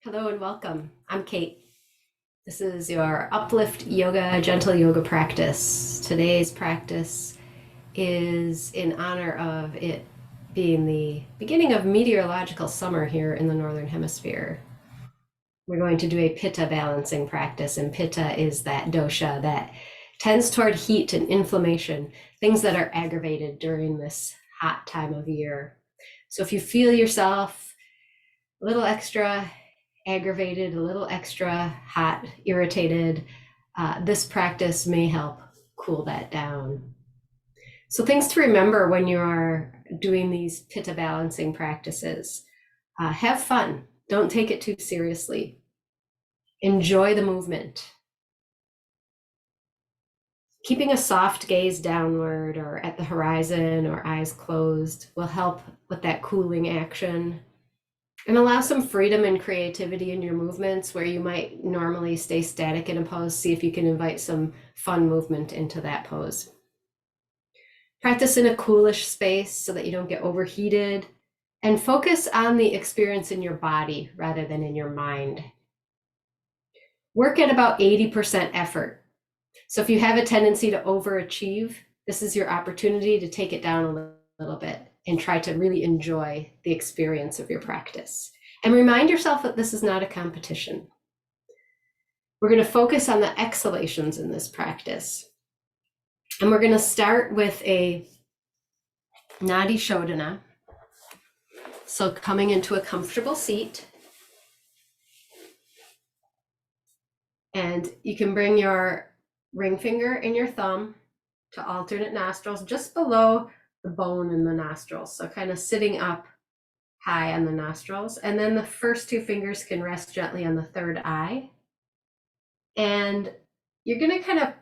Hello and welcome. I'm Kate. This is your Uplift Yoga, gentle yoga practice. Today's practice is in honor of it being the beginning of meteorological summer here in the Northern Hemisphere. We're going to do a Pitta balancing practice, and Pitta is that dosha that tends toward heat and inflammation, things that are aggravated during this hot time of year. So if you feel yourself a little extra aggravated, a little extra hot, irritated, this practice may help cool that down. So, things to remember when you are doing these pitta balancing practices: have fun, don't take it too seriously, enjoy the movement. Keeping a soft gaze downward or at the horizon or eyes closed will help with that cooling action. And allow some freedom and creativity in your movements where you might normally stay static in a pose. See if you can invite some fun movement into that pose. Practice in a coolish space so that you don't get overheated, and focus on the experience in your body rather than in your mind. Work at about 80% effort. So if you have a tendency to overachieve, this is your opportunity to take it down a little bit and try to really enjoy the experience of your practice. And remind yourself that this is not a competition. We're going to focus on the exhalations in this practice. And we're going to start with a Nadi Shodhana. So coming into a comfortable seat. And you can bring your ring finger and your thumb to alternate nostrils just below the bone in the nostrils. So kind of sitting up high on the nostrils. And then the first two fingers can rest gently on the third eye. And you're going to kind of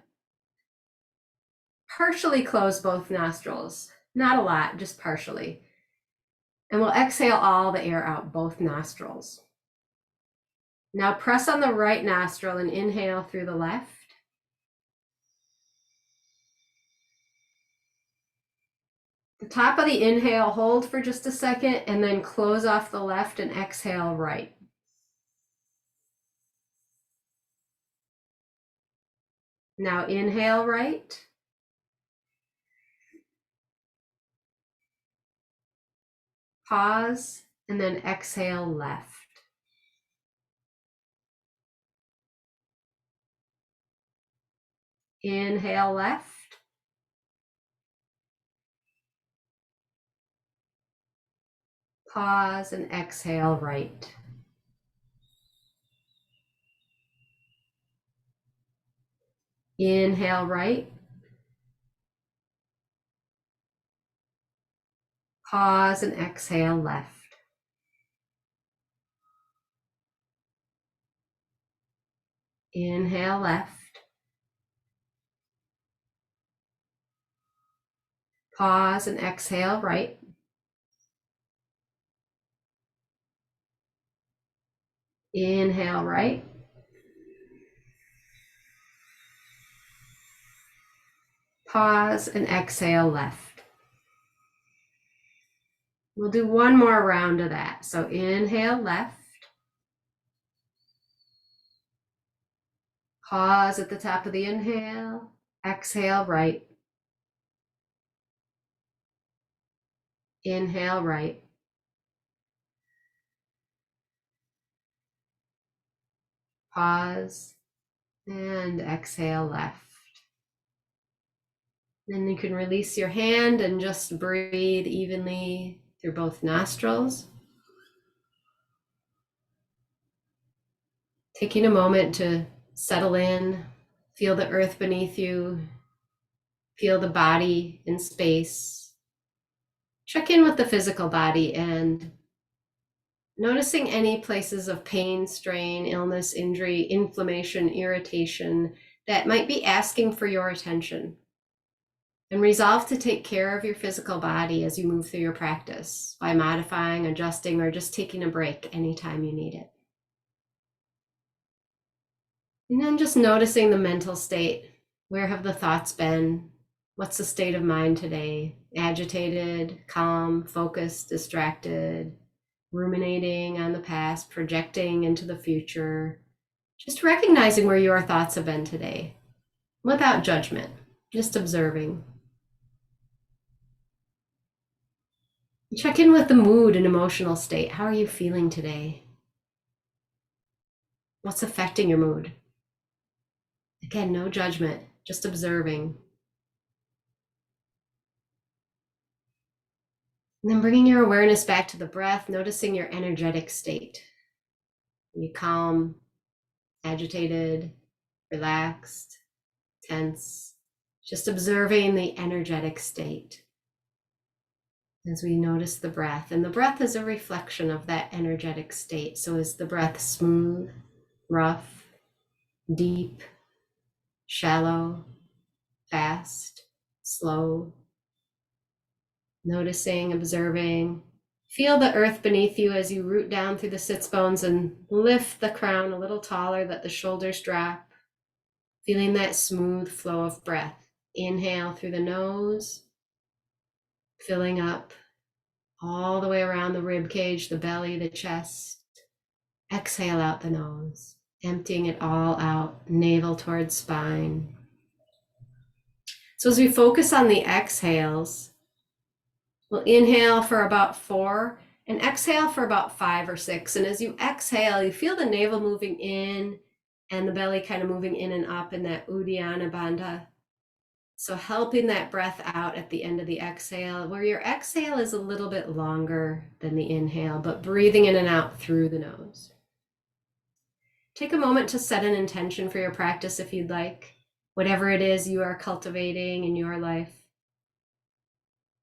partially close both nostrils. Not a lot, just partially. And we'll exhale all the air out both nostrils. Now press on the right nostril and inhale through the left. The top of the inhale, hold for just a second, and then close off the left and exhale right. Now inhale right. Pause, and then exhale left. Inhale left. Pause and exhale right. Inhale right. Pause and exhale left. Inhale left. Pause and exhale right. Inhale right. Pause and exhale left. We'll do one more round of that. So inhale left. Pause at the top of the inhale. Exhale right. Inhale right. Pause and exhale left. Then you can release your hand and just breathe evenly through both nostrils. Taking a moment to settle in, feel the earth beneath you, feel the body in space. Check in with the physical body and noticing any places of pain, strain, illness, injury, inflammation, irritation that might be asking for your attention. And resolve to take care of your physical body as you move through your practice by modifying, adjusting, or just taking a break anytime you need it. And then just noticing the mental state. Where have the thoughts been? What's the state of mind today? Agitated, calm, focused, distracted, ruminating on the past, projecting into the future, just recognizing where your thoughts have been today without judgment, just observing. Check in with the mood and emotional state. How are you feeling today? What's affecting your mood? Again, no judgment, just observing. And then bringing your awareness back to the breath, noticing your energetic state. Are you calm, agitated, relaxed, tense? Just observing the energetic state as we notice the breath. And the breath is a reflection of that energetic state. So is the breath smooth, rough, deep, shallow, fast, slow? Noticing, observing. Feel the earth beneath you as you root down through the sits bones and lift the crown a little taller, that the shoulders drop. Feeling that smooth flow of breath. Inhale through the nose, filling up all the way around the rib cage, the belly, the chest. Exhale out the nose, emptying it all out, navel towards spine. So as we focus on the exhales, we'll inhale for about 4 and exhale for about 5 or 6. And as you exhale, you feel the navel moving in and the belly kind of moving in and up in that Uddiyana Bandha. So helping that breath out at the end of the exhale, where your exhale is a little bit longer than the inhale, but breathing in and out through the nose. Take a moment to set an intention for your practice if you'd like, whatever it is you are cultivating in your life.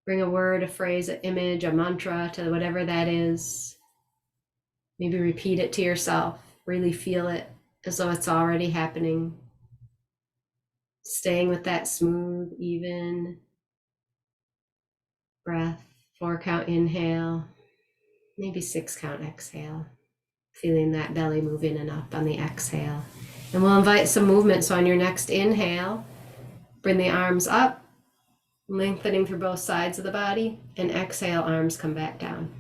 Bring a word, a phrase, an image, a mantra to whatever that is. Maybe repeat it to yourself. Really feel it as though it's already happening. Staying with that smooth, even breath. 4 count inhale, maybe 6 count exhale. Feeling that belly move in and up on the exhale. And we'll invite some movement. So on your next inhale, bring the arms up, lengthening through both sides of the body, and exhale, arms come back down.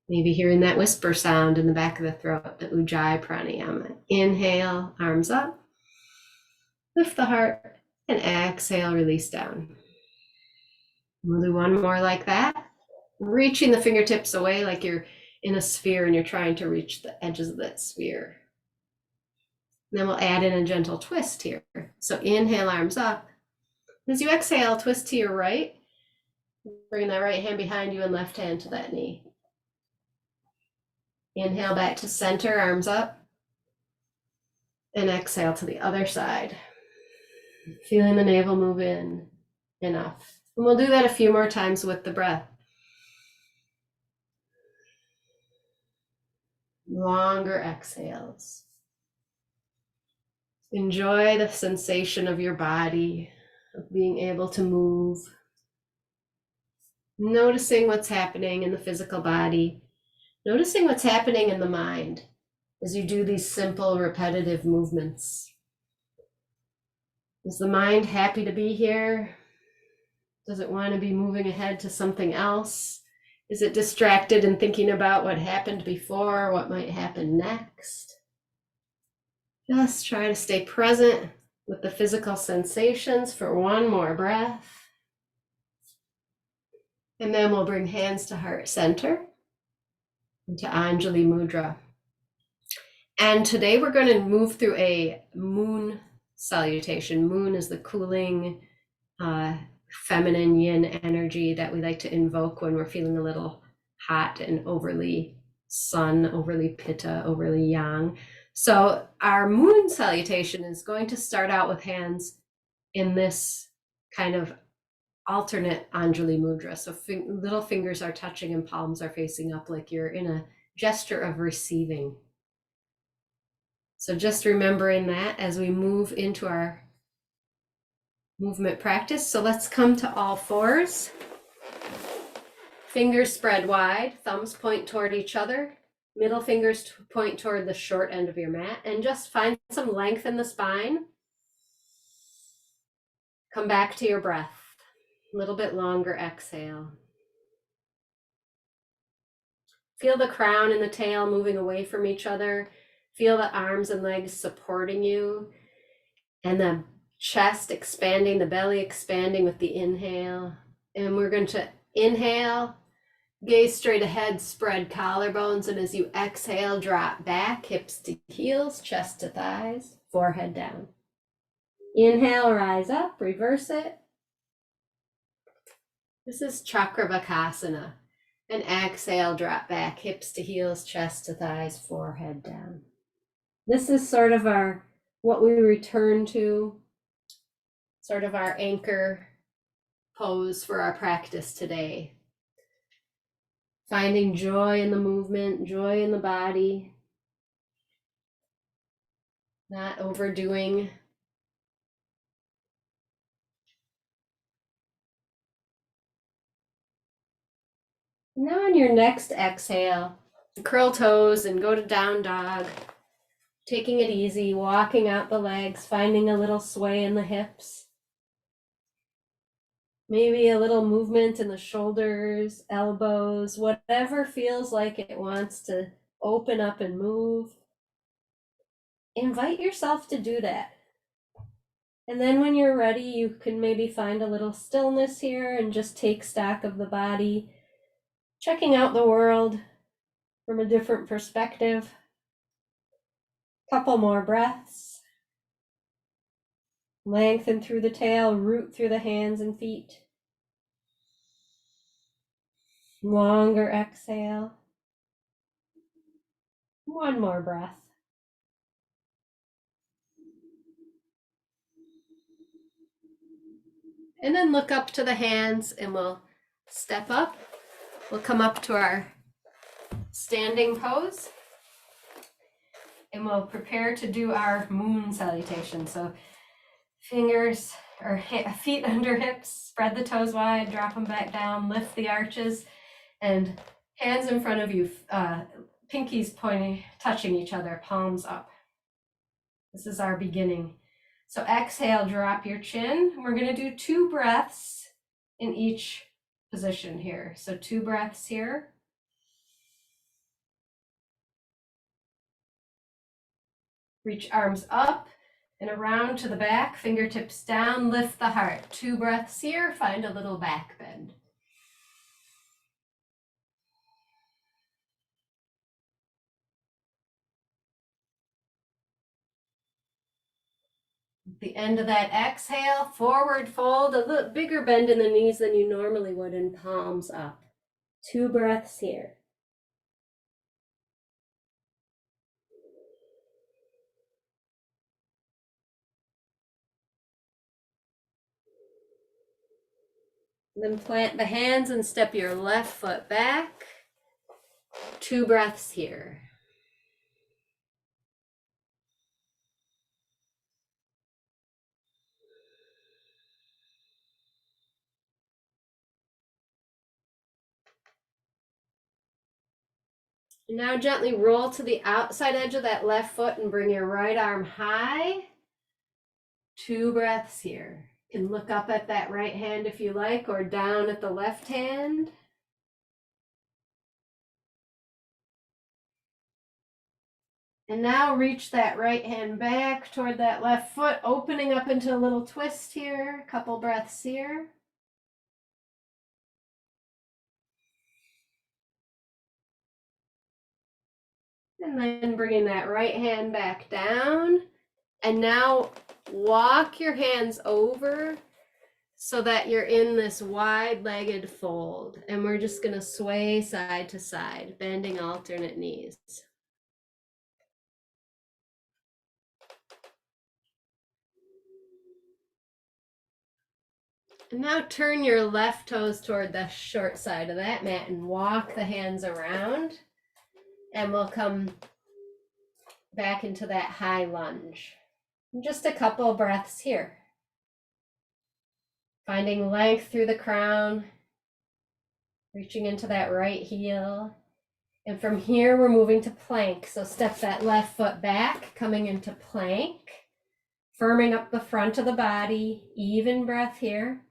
Maybe hearing that whisper sound in the back of the throat, the Ujjayi pranayama. Inhale, arms up, lift the heart, and exhale, release down. We'll do one more like that. Reaching the fingertips away like you're in a sphere and you're trying to reach the edges of that sphere. And then we'll add in a gentle twist here. So inhale, arms up. As you exhale, twist to your right. Bring that right hand behind you and left hand to that knee. Inhale back to center, arms up. And exhale to the other side. Feeling the navel move in enough. And we'll do that a few more times with the breath. Longer exhales. Enjoy the sensation of your body, of being able to move. Noticing what's happening in the physical body. Noticing what's happening in the mind as you do these simple, repetitive movements. Is the mind happy to be here? Does it want to be moving ahead to something else? Is it distracted and thinking about what happened before, what might happen next? Just try to stay present with the physical sensations for one more breath. And then we'll bring hands to heart center into Anjali Mudra. And today we're going to move through a moon salutation. Moon is the cooling, feminine yin energy that we like to invoke when we're feeling a little hot and overly sun, overly pitta, overly yang. So our moon salutation is going to start out with hands in this kind of alternate Anjali Mudra. So little fingers are touching and palms are facing up like you're in a gesture of receiving. So just remembering that as we move into our movement practice. So let's come to all fours. Fingers spread wide, thumbs point toward each other, middle fingers point toward the short end of your mat, and just find some length in the spine. Come back to your breath. A little bit longer exhale. Feel the crown and the tail moving away from each other. Feel the arms and legs supporting you, and the chest expanding, the belly expanding with the inhale. And we're going to inhale, gaze straight ahead, spread collarbones, and as you exhale, drop back, hips to heels, chest to thighs, forehead down. Inhale, rise up, reverse it. This is Chakravakasana. And exhale, drop back, hips to heels, chest to thighs, forehead down. This is sort of what we return to, sort of our anchor pose for our practice today. Finding joy in the movement, joy in the body, not overdoing. Now on your next exhale, curl toes and go to down dog. Taking it easy, walking out the legs, finding a little sway in the hips. Maybe a little movement in the shoulders, elbows, whatever feels like it wants to open up and move. Invite yourself to do that. And then when you're ready, you can maybe find a little stillness here and just take stock of the body, checking out the world from a different perspective. Couple more breaths. Lengthen through the tail, root through the hands and feet. Longer exhale. One more breath. And then look up to the hands and we'll step up. We'll come up to our standing pose. And we'll prepare to do our moon salutation. So fingers or feet under hips, spread the toes wide, drop them back down, lift the arches, and hands in front of you, pinkies pointing, touching each other, palms up. This is our beginning. So exhale, drop your chin. We're going to do 2 breaths in each position here. So 2 breaths here. Reach arms up and around to the back, fingertips down, lift the heart. 2 breaths here, find a little back bend. At the end of that exhale, forward fold, a little bigger bend in the knees than you normally would, and palms up. 2 breaths here. Then plant the hands and step your left foot back. 2 breaths here. And now gently roll to the outside edge of that left foot and bring your right arm high. 2 breaths here. You can look up at that right hand if you like, or down at the left hand. And now reach that right hand back toward that left foot, opening up into a little twist here. A couple breaths here. And then bringing that right hand back down. And now walk your hands over so that you're in this wide-legged fold. And we're just going to sway side to side, bending alternate knees. And now turn your left toes toward the short side of that mat and walk the hands around. And we'll come back into that high lunge. And just a couple breaths here. Finding length through the crown, reaching into that right heel. And from here, we're moving to plank. So step that left foot back, coming into plank, firming up the front of the body, even breath here.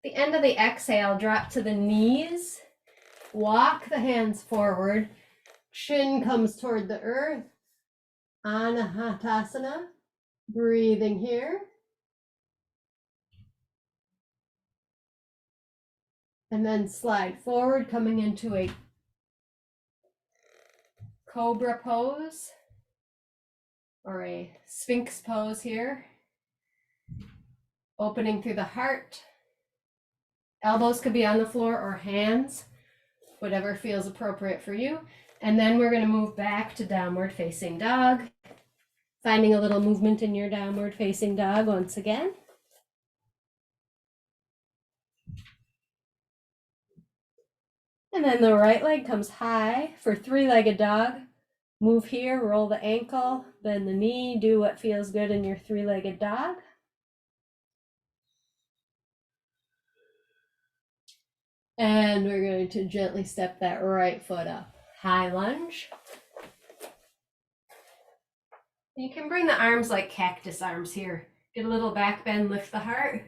The end of the exhale, drop to the knees, walk the hands forward, chin comes toward the earth, Anahatasana, breathing here. And then slide forward, coming into a cobra pose or a sphinx pose here. Opening through the heart. Elbows could be on the floor or hands, whatever feels appropriate for you. And then we're going to move back to downward facing dog. Finding a little movement in your downward facing dog once again. And then the right leg comes high for three-legged dog. Move here, roll the ankle, bend the knee, do what feels good in your three-legged dog. And we're going to gently step that right foot up. High lunge. You can bring the arms like cactus arms here. Get a little back bend, lift the heart.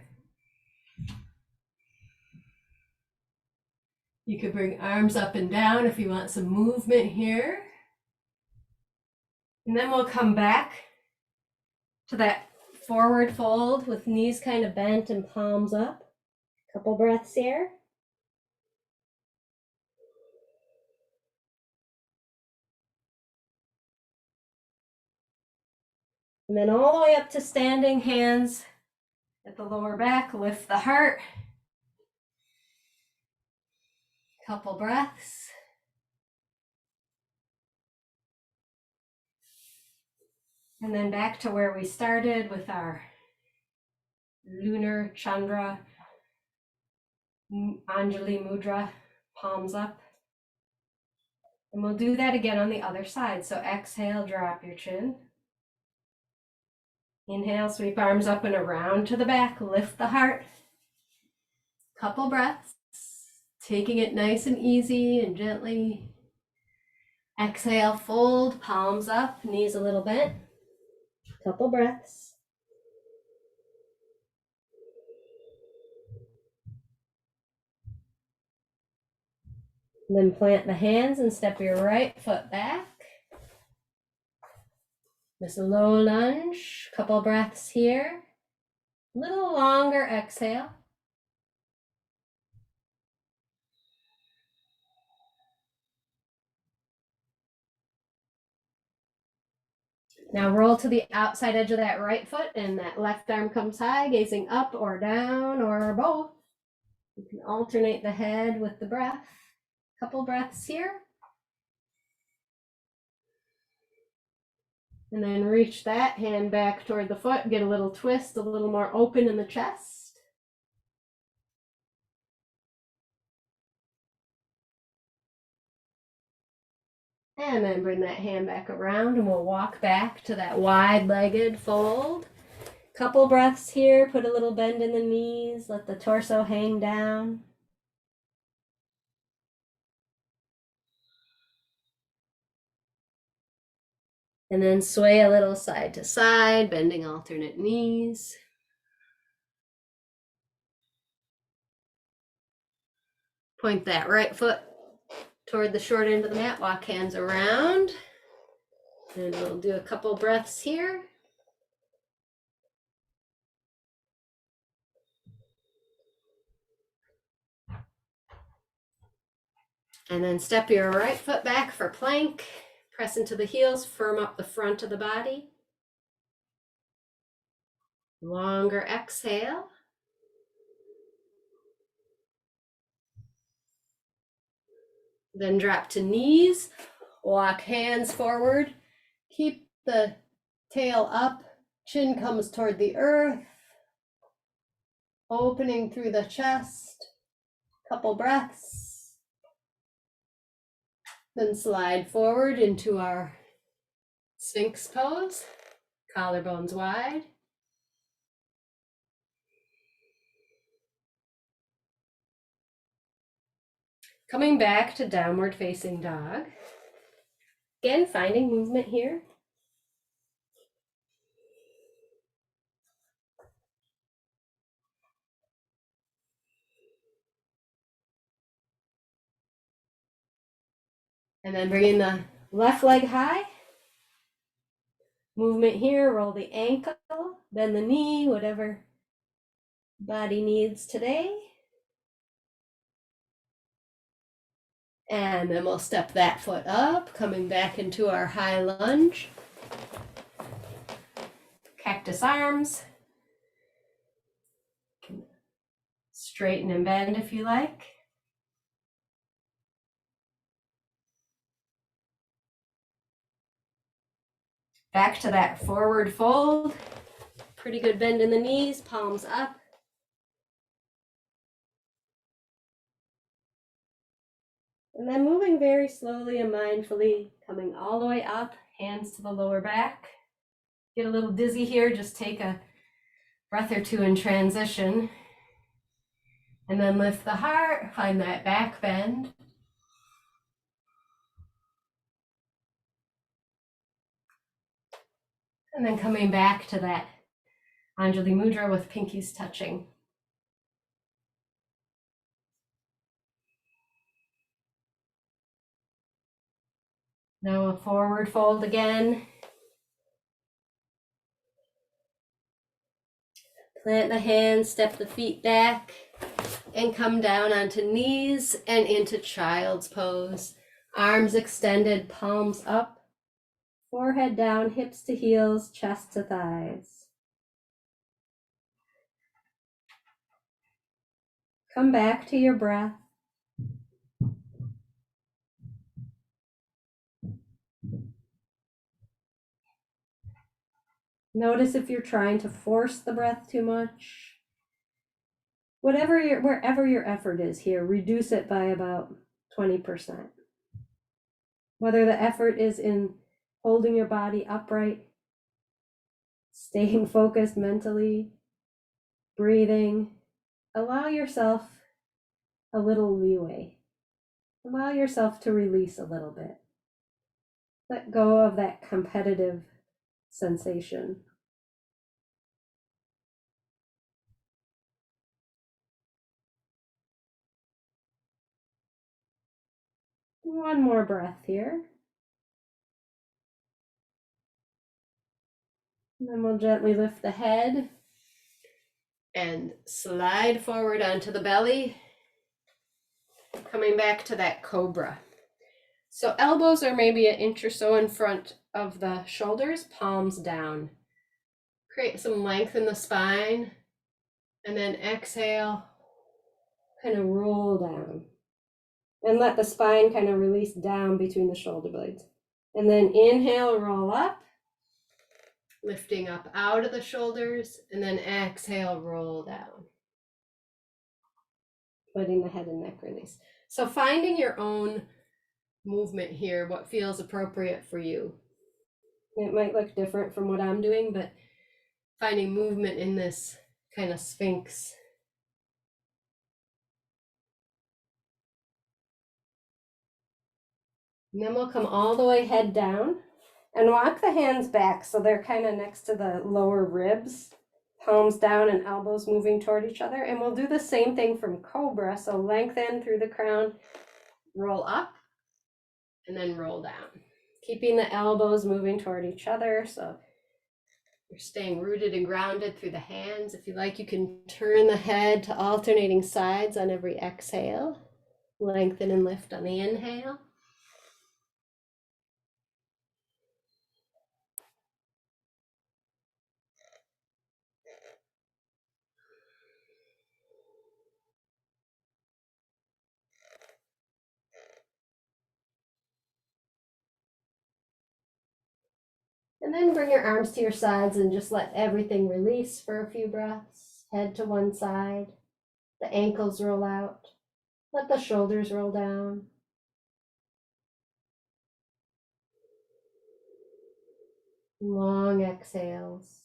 You could bring arms up and down if you want some movement here. And then we'll come back to that forward fold with knees kind of bent and palms up. Couple breaths here. And then all the way up to standing, hands at the lower back, lift the heart. Couple breaths. And then back to where we started with our lunar Chandra, Anjali Mudra, palms up. And we'll do that again on the other side. So exhale, drop your chin. Inhale, sweep arms up and around to the back, lift the heart. Couple breaths, taking it nice and easy and gently. Exhale, fold, palms up, knees a little bent. Couple breaths. And then plant the hands and step your right foot back. This low lunge, couple breaths here. A little longer exhale. Now roll to the outside edge of that right foot and that left arm comes high, gazing up or down or both. You can alternate the head with the breath. Couple breaths here. And then reach that hand back toward the foot, get a little twist, a little more open in the chest. And then bring that hand back around and we'll walk back to that wide-legged fold. Couple breaths here, put a little bend in the knees, let the torso hang down. And then sway a little side to side, bending alternate knees. Point that right foot toward the short end of the mat, walk hands around. And we'll do a couple breaths here. And then step your right foot back for plank. Press into the heels, firm up the front of the body. Longer exhale. Then drop to knees, walk hands forward. Keep the tail up, chin comes toward the earth. Opening through the chest. Couple breaths. Then slide forward into our Sphinx pose, collarbones wide. Coming back to downward facing dog. Again, finding movement here. And then bringing the left leg high. Movement here, roll the ankle, bend the knee, whatever body needs today. And then we'll step that foot up, coming back into our high lunge. Cactus arms. Straighten and bend if you like. Back to that forward fold. Pretty good bend in the knees, palms up. And then moving very slowly and mindfully, coming all the way up, hands to the lower back. Get a little dizzy here, just take a breath or two in transition. And then lift the heart, find that back bend. And then coming back to that Anjali Mudra with pinkies touching. Now a forward fold again. Plant the hands, step the feet back, and come down onto knees and into child's pose. Arms extended, palms up, forehead down, hips to heels, chest to thighs. Come back to your breath. Notice if you're trying to force the breath too much. Wherever your effort is here, reduce it by about 20%. Whether the effort is in holding your body upright, staying focused mentally, breathing, allow yourself a little leeway. Allow yourself to release a little bit. Let go of that competitive sensation. One more breath here. And then we'll gently lift the head and slide forward onto the belly, coming back to that cobra. So elbows are maybe an inch or so in front of the shoulders, palms down. Create some length in the spine, and then exhale, kind of roll down. And let the spine kind of release down between the shoulder blades. And then inhale, roll up, lifting up out of the shoulders, and then exhale, roll down. Letting the head and neck release. So finding your own movement here, what feels appropriate for you. It might look different from what I'm doing, but finding movement in this kind of sphinx. And then we'll come all the way head down and walk the hands back so they're kind of next to the lower ribs, palms down and elbows moving toward each other. And we'll do the same thing from cobra. So lengthen through the crown, roll up, and then roll down. Keeping the elbows moving toward each other. So you're staying rooted and grounded through the hands. If you like, you can turn the head to alternating sides on every exhale. Lengthen and lift on the inhale. And then bring your arms to your sides and just let everything release for a few breaths. Head to one side, the ankles roll out. Let the shoulders roll down. Long exhales.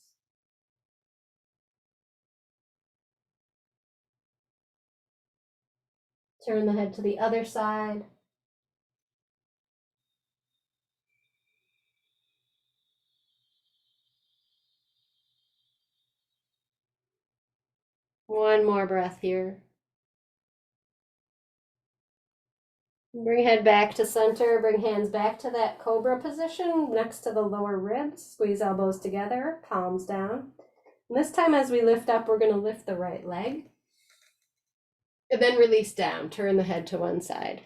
Turn the head to the other side. One more breath here. Bring head back to center, bring hands back to that cobra position next to the lower ribs. Squeeze elbows together, palms down. And this time as we lift up, we're going to lift the right leg. And then release down, turn the head to one side.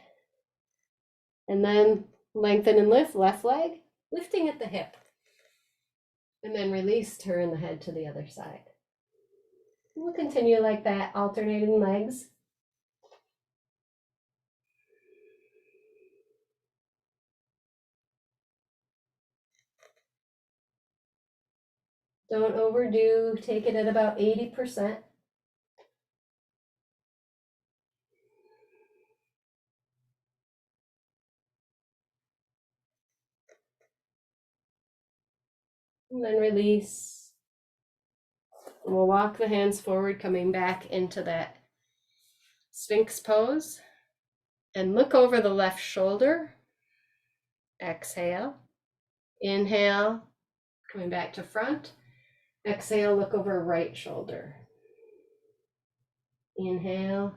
And then lengthen and lift, left leg, lifting at the hip. And then release, turn the head to the other side. We'll continue like that, alternating legs. Don't overdo, take it at about 80%. And then release. And we'll walk the hands forward, coming back into that Sphinx pose. And look over the left shoulder. Exhale. Inhale, coming back to front. Exhale, look over right shoulder. Inhale,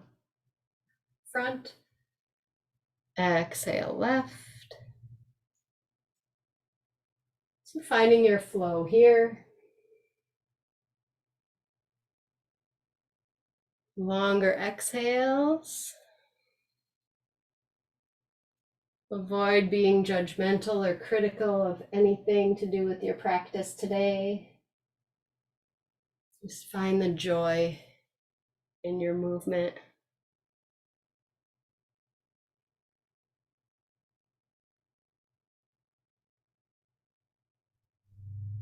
front. Exhale, left. So finding your flow here. Longer exhales. Avoid being judgmental or critical of anything to do with your practice today. Just find the joy in your movement.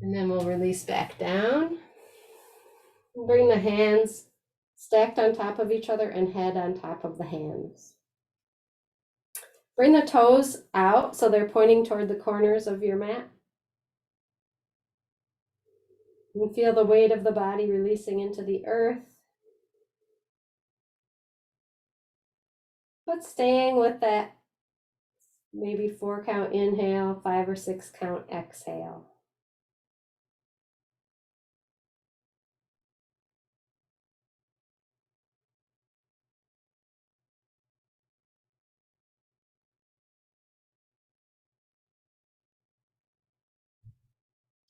And then we'll release back down. Bring the hands stacked on top of each other and head on top of the hands. Bring the toes out so they're pointing toward the corners of your mat. And feel the weight of the body releasing into the earth. But staying with that maybe 4 count inhale, 5 or 6 count exhale.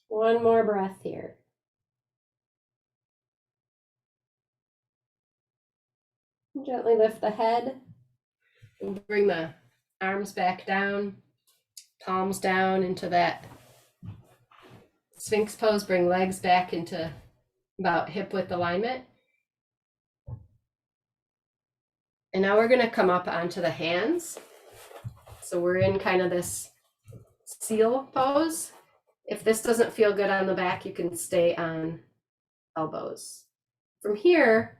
One more breath here. Gently lift the head and bring the arms back down, palms down into that Sphinx pose. Bring legs back into about hip width alignment. And now we're going to come up onto the hands. So we're in kind of this seal pose. If this doesn't feel good on the back, you can stay on elbows. From here,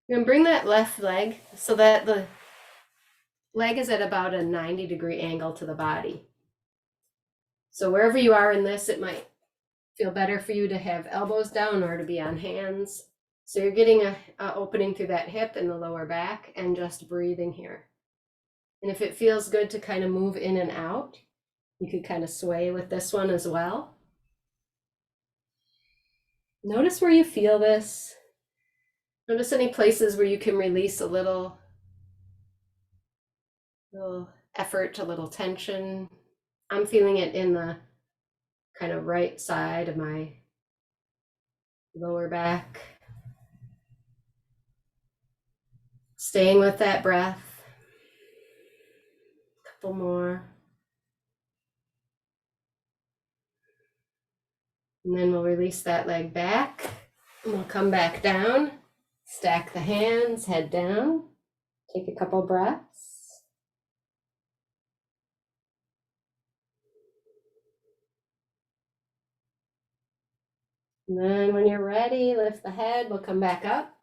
you're going to bring that left leg so that the leg is at about a 90-degree angle to the body. So wherever you are in this, it might feel better for you to have elbows down or to be on hands. So you're getting a opening through that hip and the lower back and just breathing here. And if it feels good to kind of move in and out, you could kind of sway with this one as well. Notice where you feel this. Notice any places where you can release a little effort, a little tension. I'm feeling it in the kind of right side of my lower back. Staying with that breath. A couple more. And then we'll release that leg back. And we'll come back down. Stack the hands, head down. Take a couple breaths. And then when you're ready, lift the head. We'll come back up,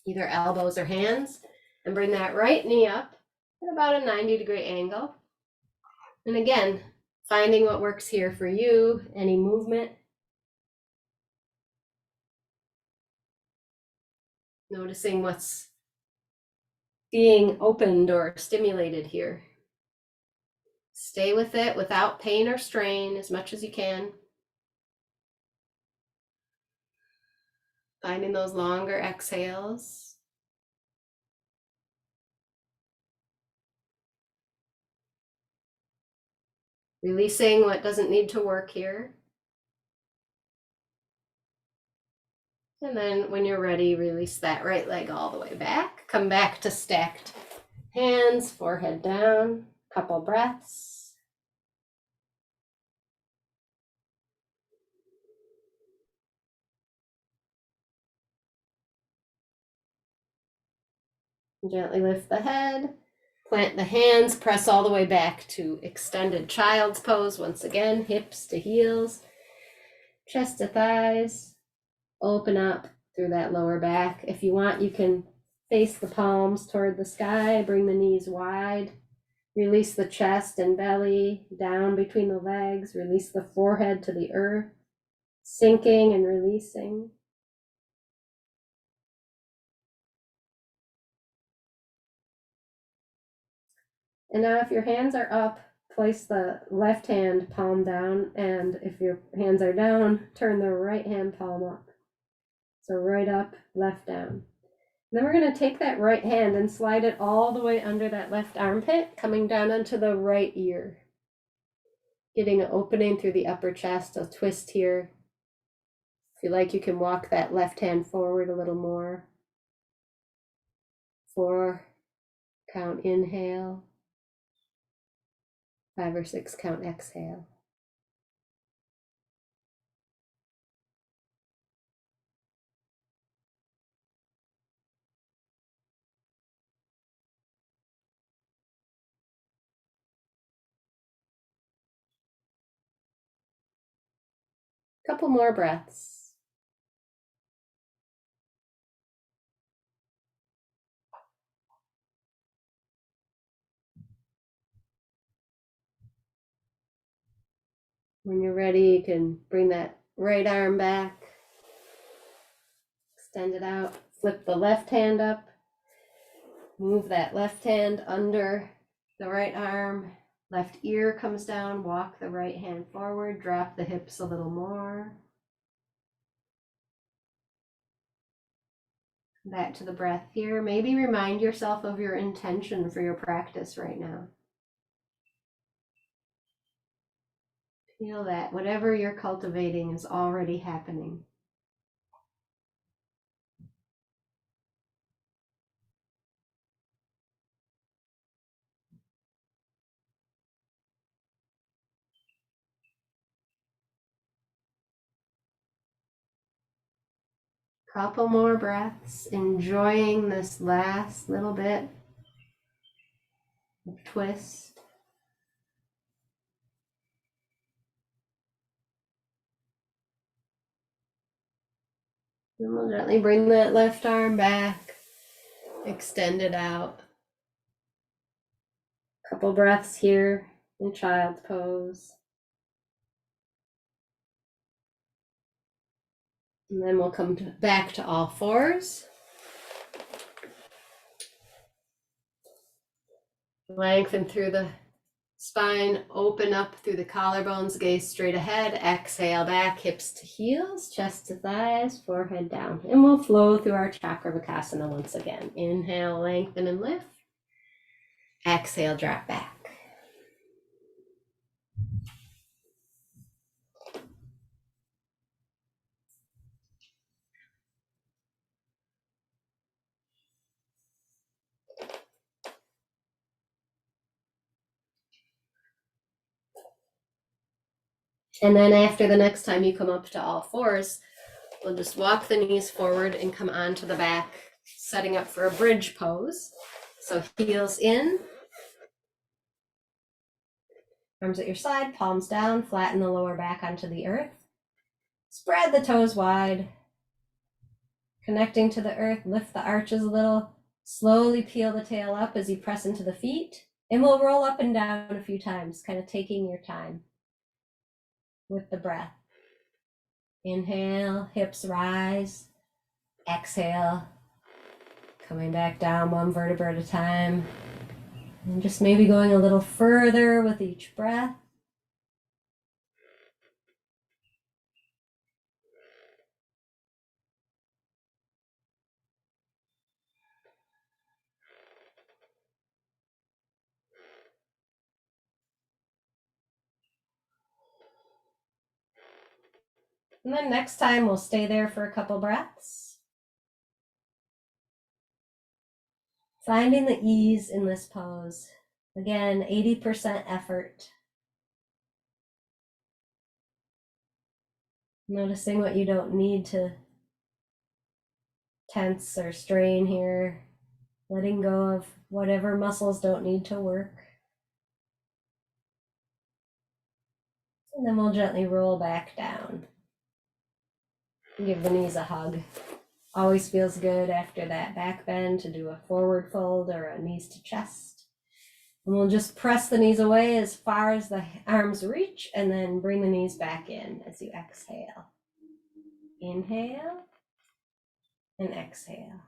either elbows or hands, and bring that right knee up at about a 90-degree angle. And again, finding what works here for you, any movement. Noticing what's being opened or stimulated here. Stay with it without pain or strain as much as you can. Finding those longer exhales. Releasing what doesn't need to work here. And then when you're ready, release that right leg all the way back. Come back to stacked hands, forehead down, couple breaths. Gently lift the head, plant the hands, press all the way back to extended child's pose. Once again, hips to heels, chest to thighs. Open up through that lower back. If you want, you can face the palms toward the sky, bring the knees wide. Release the chest and belly down between the legs. Release the forehead to the earth, sinking and releasing. And now if your hands are up, place the left hand palm down, and if your hands are down, turn the right hand palm up. So right up, left down. And then we're going to take that right hand and slide it all the way under that left armpit, coming down onto the right ear. Getting an opening through the upper chest, a twist here. If you like, you can walk that left hand forward a little more. 4 count inhale. 5 or 6 count exhale. Couple more breaths. When you're ready, you can bring that right arm back, extend it out, flip the left hand up, move that left hand under the right arm, left ear comes down, walk the right hand forward, drop the hips a little more. Back to the breath here. Maybe remind yourself of your intention for your practice right now. Feel that whatever you're cultivating is already happening. Couple more breaths, enjoying this last little bit of twist. And we'll gently bring that left arm back, extend it out. Couple breaths here in child's pose. And then we'll come back to all fours. Lengthen through the spine, open up through the collarbones, gaze straight ahead. Exhale back, hips to heels, chest to thighs, forehead down. And we'll flow through our Chakravarkasana once again. Inhale, lengthen and lift. Exhale, drop back. And then after the next time you come up to all fours, we'll just walk the knees forward and come onto the back, setting up for a bridge pose. So heels in, arms at your side, palms down, flatten the lower back onto the earth. Spread the toes wide, connecting to the earth, lift the arches a little, slowly peel the tail up as you press into the feet, and we'll roll up and down a few times, kind of taking your time with the breath. Inhale, hips rise. Exhale, coming back down one vertebra at a time. And just maybe going a little further with each breath. And then next time we'll stay there for a couple breaths. Finding the ease in this pose. Again, 80% effort. Noticing what you don't need to tense or strain here. Letting go of whatever muscles don't need to work. And then we'll gently roll back down. Give the knees a hug. Always feels good after that back bend to do a forward fold or a knees to chest. And we'll just press the knees away as far as the arms reach and then bring the knees back in as you exhale. Inhale and exhale.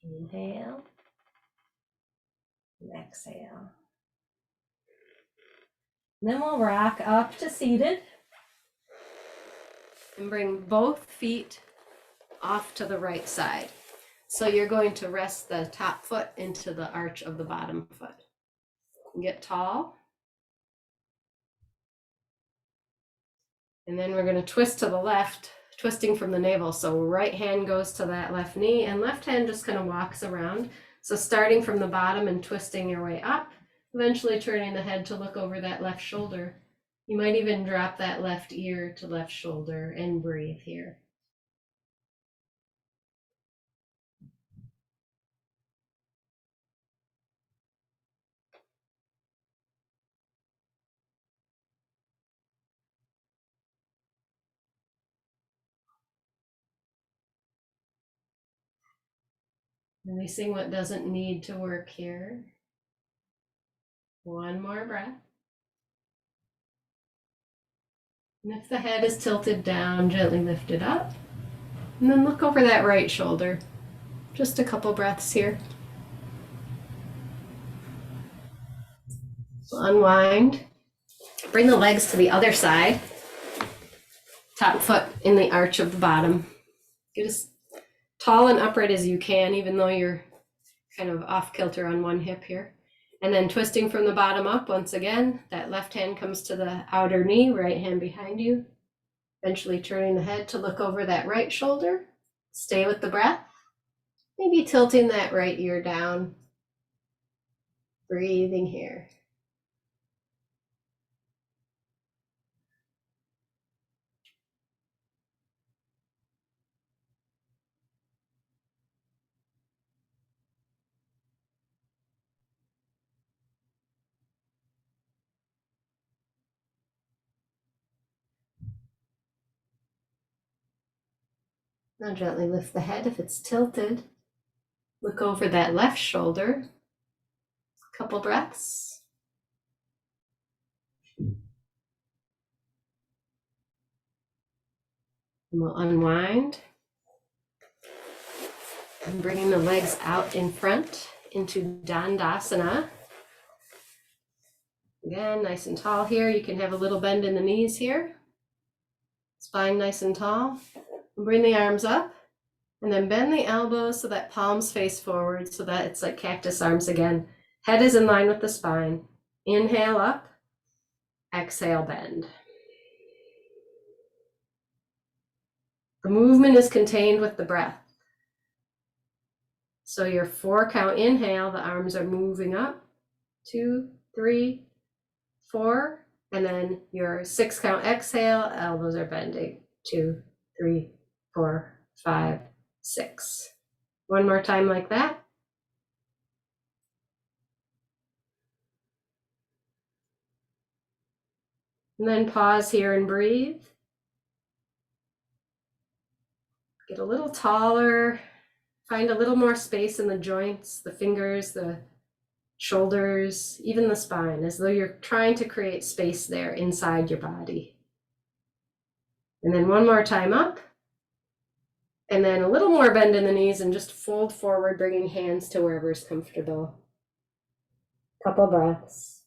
Inhale and exhale. And then we'll rock up to seated and bring both feet off to the right side. So you're going to rest the top foot into the arch of the bottom foot. Get tall. And then we're going to twist to the left, twisting from the navel. So right hand goes to that left knee and left hand just kind of walks around. So starting from the bottom and twisting your way up, eventually turning the head to look over that left shoulder. You might even drop that left ear to left shoulder and breathe here. Releasing what doesn't need to work here. One more breath. And if the head is tilted down, gently lift it up. And then look over that right shoulder. Just a couple breaths here. So unwind. Bring the legs to the other side. Top foot in the arch of the bottom. Get as tall and upright as you can, even though you're kind of off kilter on one hip here. And then twisting from the bottom up once again. That left hand comes to the outer knee, right hand behind you. Eventually turning the head to look over that right shoulder. Stay with the breath. Maybe tilting that right ear down. Breathing here. Now gently lift the head if it's tilted. Look over that left shoulder. Couple breaths. And we'll unwind. And bringing the legs out in front into Dandasana. Again, nice and tall here. You can have a little bend in the knees here. Spine nice and tall. Bring the arms up and then bend the elbows so that palms face forward so that it's like cactus arms again. Head is in line with the spine. Inhale up, exhale, bend. The movement is contained with the breath. So your 4 count inhale, the arms are moving up, 2, 3, 4, and then your 6 count exhale, elbows are bending, 2, 3, 4, 5, 6. One more time like that. And then pause here and breathe. Get a little taller, find a little more space in the joints, the fingers, the shoulders, even the spine, as though you're trying to create space there inside your body. And then one more time up. And then a little more bend in the knees and just fold forward, bringing hands to wherever is comfortable. Couple breaths.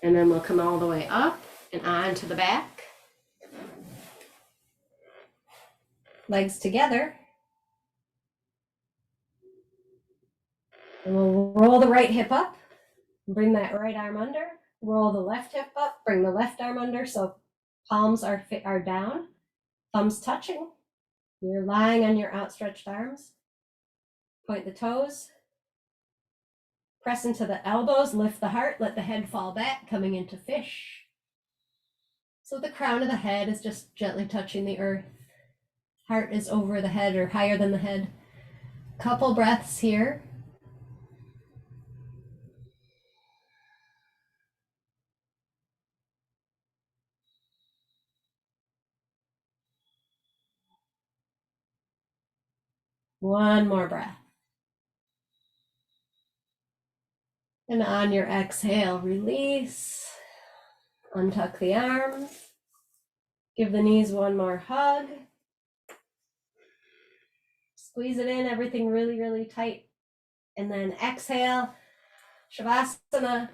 And then we'll come all the way up and on to the back. Legs together. And we'll roll the right hip up, bring that right arm under, roll the left hip up, bring the left arm under, so palms are down, thumbs touching. You're lying on your outstretched arms. Point the toes, press into the elbows, lift the heart, let the head fall back, coming into fish. So the crown of the head is just gently touching the earth. Heart is over the head or higher than the head. Couple breaths here. One more breath. And on your exhale, release. Untuck the arms. Give the knees one more hug. Squeeze it in, everything really, really tight. And then exhale, Shavasana.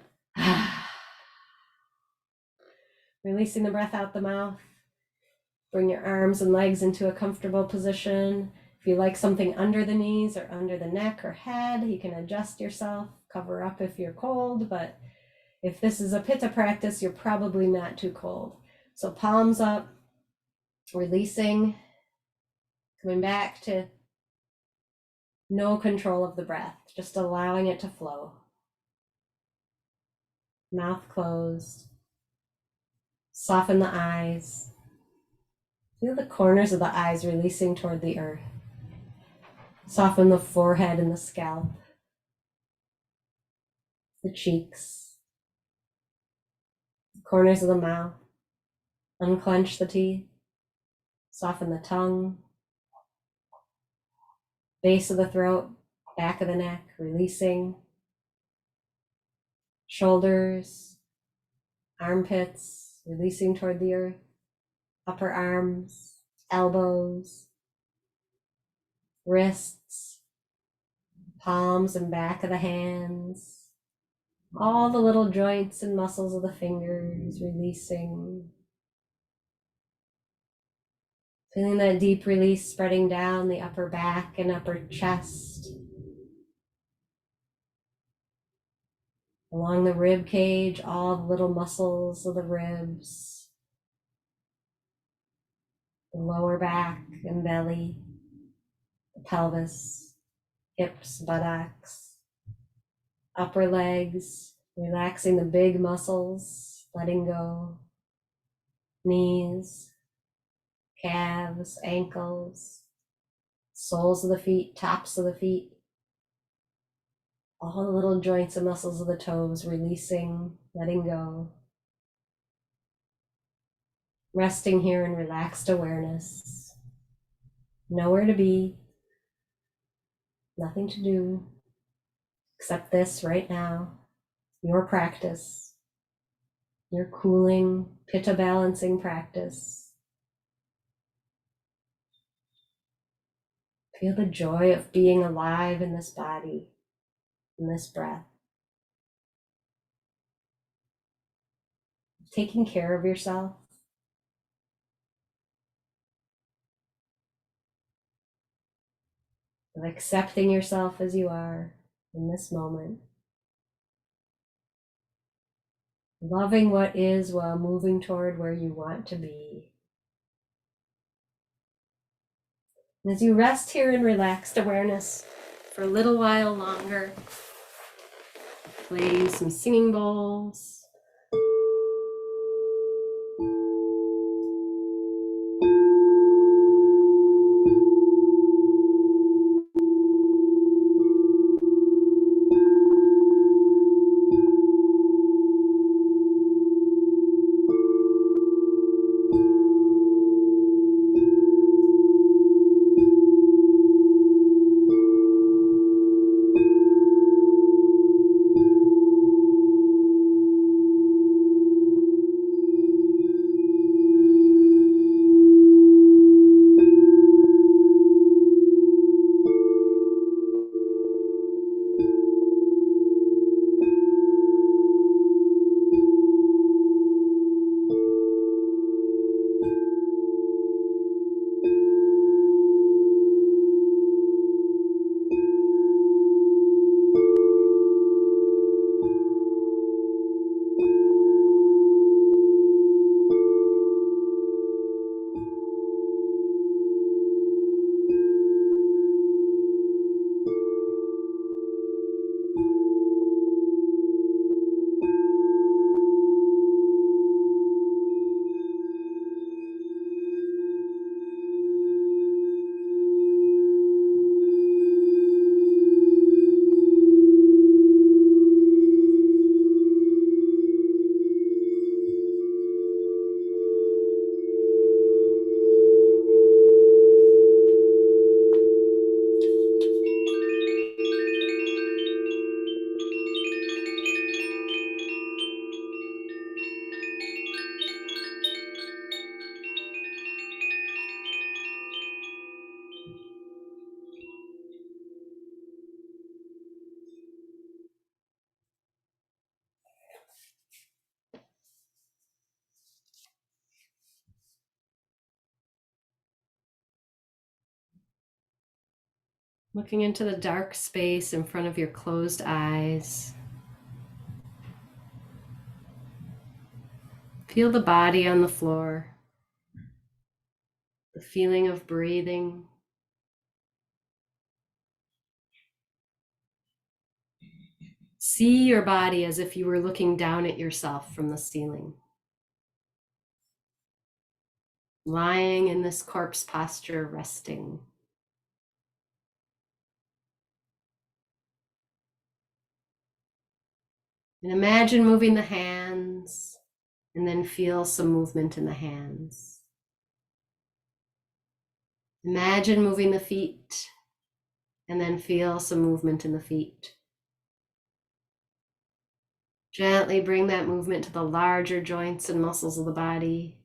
Releasing the breath out the mouth. Bring your arms and legs into a comfortable position. If you like something under the knees or under the neck or head, you can adjust yourself, cover up if you're cold, but if this is a Pitta practice, you're probably not too cold. So palms up, releasing, coming back to no control of the breath, just allowing it to flow. Mouth closed. Soften the eyes. Feel the corners of the eyes releasing toward the earth. Soften the forehead and the scalp, the cheeks, the corners of the mouth. Unclench the teeth. Soften the tongue, base of the throat, back of the neck, releasing. Shoulders, armpits, releasing toward the earth. Upper arms, elbows, wrists, palms and back of the hands. All the little joints and muscles of the fingers, releasing. Feeling that deep release spreading down the upper back and upper chest. Along the rib cage, all the little muscles of the ribs. The lower back and belly. The pelvis, hips, buttocks. Upper legs, relaxing the big muscles, letting go. Knees, calves, ankles, soles of the feet, tops of the feet. All the little joints and muscles of the toes, releasing, letting go. Resting here in relaxed awareness. Nowhere to be, nothing to do, except this right now, your practice, your cooling, Pitta balancing practice. Feel the joy of being alive in this body, in this breath. Taking care of yourself. Of accepting yourself as you are in this moment. Loving what is while moving toward where you want to be. And as you rest here in relaxed awareness for a little while longer, playing some singing bowls. Looking into the dark space in front of your closed eyes. Feel the body on the floor, the feeling of breathing. See your body as if you were looking down at yourself from the ceiling. Lying in this corpse posture, resting. And imagine moving the hands, and then feel some movement in the hands. Imagine moving the feet, and then feel some movement in the feet. Gently bring that movement to the larger joints and muscles of the body,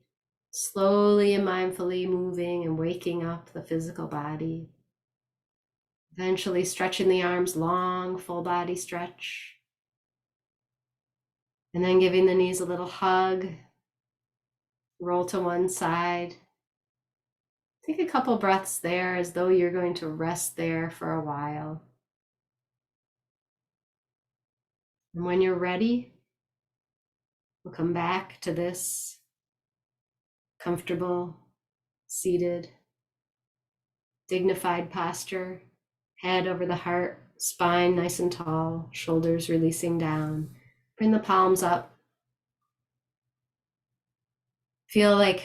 slowly and mindfully moving and waking up the physical body. Eventually stretching the arms long, full body stretch. And then giving the knees a little hug. Roll to one side. Take a couple breaths there as though you're going to rest there for a while. And when you're ready, we'll come back to this comfortable, seated, dignified posture, head over the heart, spine nice and tall, shoulders releasing down. Bring the palms up. Feel like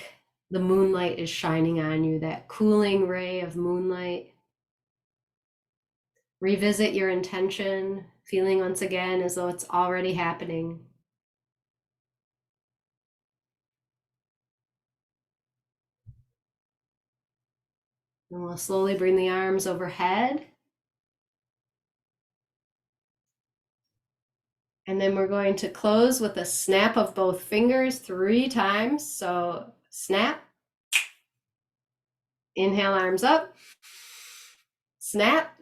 the moonlight is shining on you, that cooling ray of moonlight. Revisit your intention, feeling once again as though it's already happening. And we'll slowly bring the arms overhead. And then we're going to close with a snap of both fingers 3 times. So snap, inhale, arms up, snap,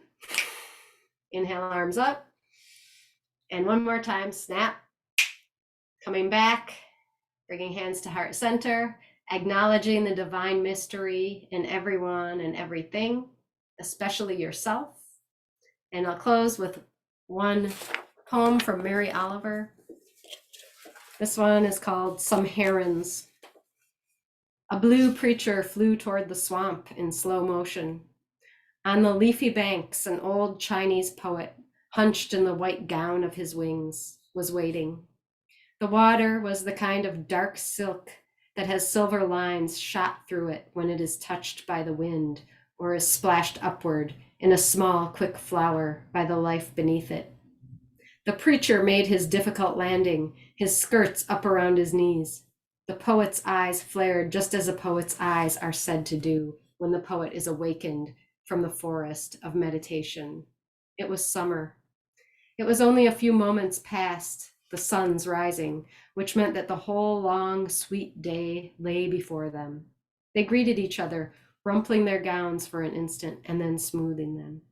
inhale, arms up, and one more time, snap, coming back, bringing hands to heart center, acknowledging the divine mystery in everyone and everything, especially yourself. And I'll close with one poem from Mary Oliver. This one is called Some Herons. A blue preacher flew toward the swamp in slow motion. On the leafy banks, an old Chinese poet, hunched in the white gown of his wings, was waiting. The water was the kind of dark silk that has silver lines shot through it when it is touched by the wind or is splashed upward in a small, quick flower by the life beneath it. The preacher made his difficult landing, his skirts up around his knees. The poet's eyes flared just as a poet's eyes are said to do when the poet is awakened from the forest of meditation. It was summer. It was only a few moments past the sun's rising, which meant that the whole long, sweet day lay before them. They greeted each other, rumpling their gowns for an instant and then smoothing them.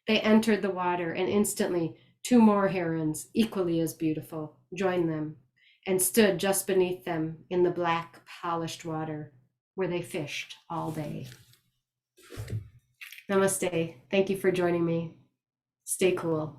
They entered the water, and instantly 2 more herons, equally as beautiful, joined them and stood just beneath them in the black, polished water where they fished all day. Namaste. Thank you for joining me. Stay cool.